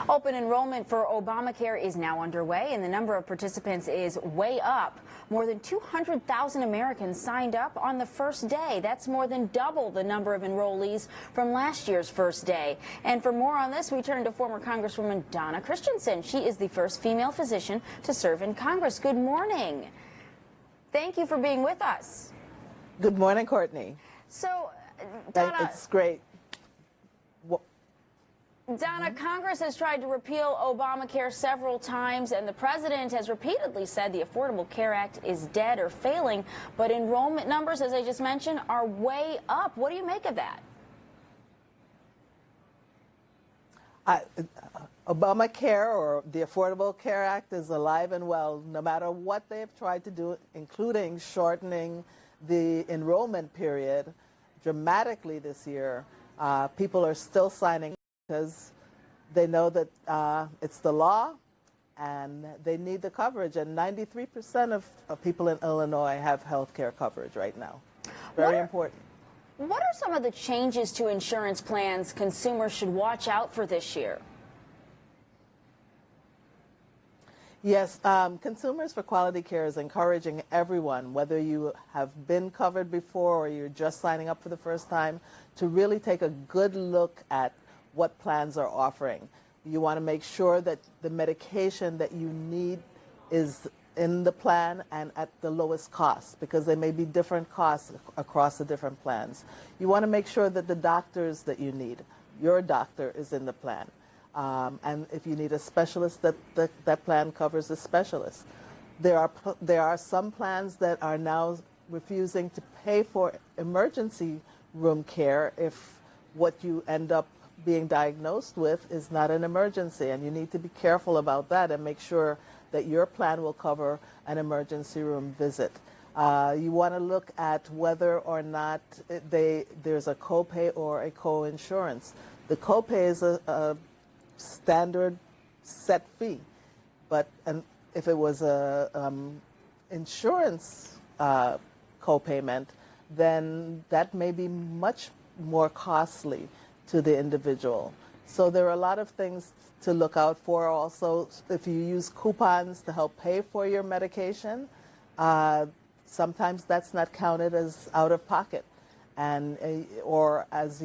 Open enrollment for Obamacare is now underway, and the number of participants is way up. More than 200,000 Americans signed up on the first day. That's more than double the number of enrollees from last year's first day. And for more on this, we turn to former Congresswoman Donna Christensen. She is the first female physician to serve in Congress. Good morning. Thank you for being with us. Good morning, Courtney. So, Donna, it's great. Donna, Congress has tried to repeal Obamacare several times, and the president has repeatedly said the Affordable Care Act is dead or failing, but enrollment numbers, as I just mentioned, are way up. What do you make of that? Obamacare, or the Affordable Care Act, is alive and well, no matter what they've tried to do, including shortening the enrollment period dramatically this year. People are still signing because they know that it's the law and they need the coverage. And 93% of people in Illinois have health care coverage right now. Very important. What are some of the changes to insurance plans consumers should watch out for this year? Yes, Consumers for Quality Care is encouraging everyone, whether you have been covered before or you're just signing up for the first time, to really take a good look at what plans are offering. You want to make sure that the medication that you need is in the plan and at the lowest cost, because there may be different costs across the different plans. You want to make sure that the doctors that you need, your doctor, is in the plan. And if you need a specialist, that plan covers the specialist. There are some plans that are now refusing to pay for emergency room care if what you end up being diagnosed with is not an emergency, and you need to be careful about that and make sure that your plan will cover an emergency room visit. You want to look at whether or not there's a copay or a co-insurance. The copay is a standard set fee, but if it was a insurance copayment, then that may be much more costly to the individual. So there are a lot of things to look out for. Also, if you use coupons to help pay for your medication, sometimes that's not counted as out of pocket, or as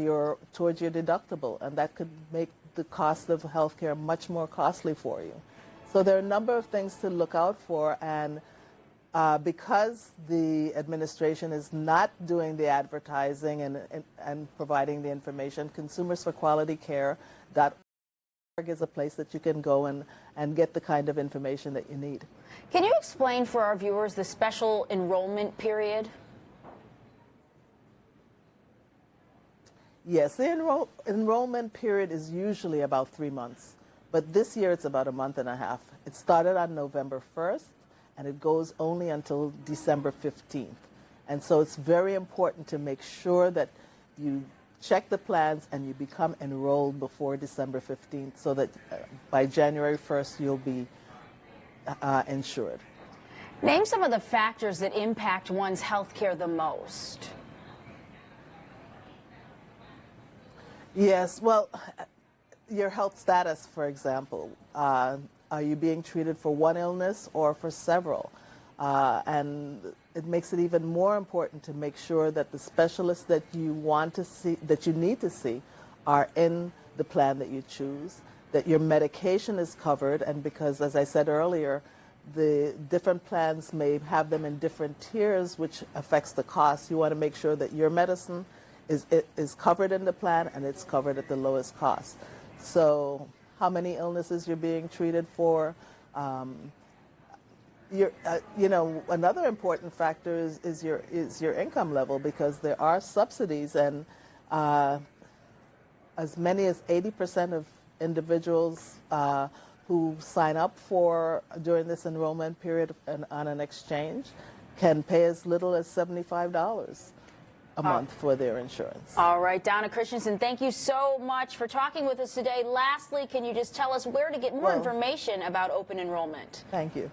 towards your deductible, and that could make the cost of healthcare much more costly for you. So there are a number of things to look out for, and because the administration is not doing the advertising and providing the information, consumersforqualitycare.org is a place that you can go and get the kind of information that you need. Can you explain for our viewers the special enrollment period? Yes, the enrollment period is usually about 3 months, but this year it's about a month and a half. It started on November 1st, and it goes only until December 15th. And so it's very important to make sure that you check the plans and you become enrolled before December 15th so that by January 1st you'll be insured. Name some of the factors that impact one's health care the most. Yes, well, your health status, for example. Are you being treated for one illness or for several? And it makes it even more important to make sure that the specialists that you want to see, that you need to see, are in the plan that you choose, that your medication is covered, and because, as I said earlier, the different plans may have them in different tiers, which affects the cost. You want to make sure that your medicine is covered in the plan and it's covered at the lowest cost. So how many illnesses you're being treated for. Another important factor is your income level, because there are subsidies, and as many as 80% of individuals who sign up during this enrollment period on an exchange can pay as little as $75 a month for their insurance. All right, Donna Christensen, thank you so much for talking with us today. Lastly, can you just tell us where to get more information about open enrollment? Thank you.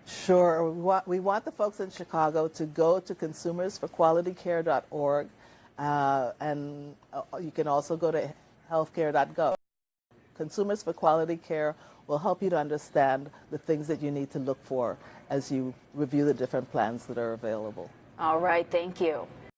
Sure. We want the folks in Chicago to go to consumersforqualitycare.org, and you can also go to healthcare.gov. Consumers for Quality Care will help you to understand the things that you need to look for as you review the different plans that are available. All right, thank you.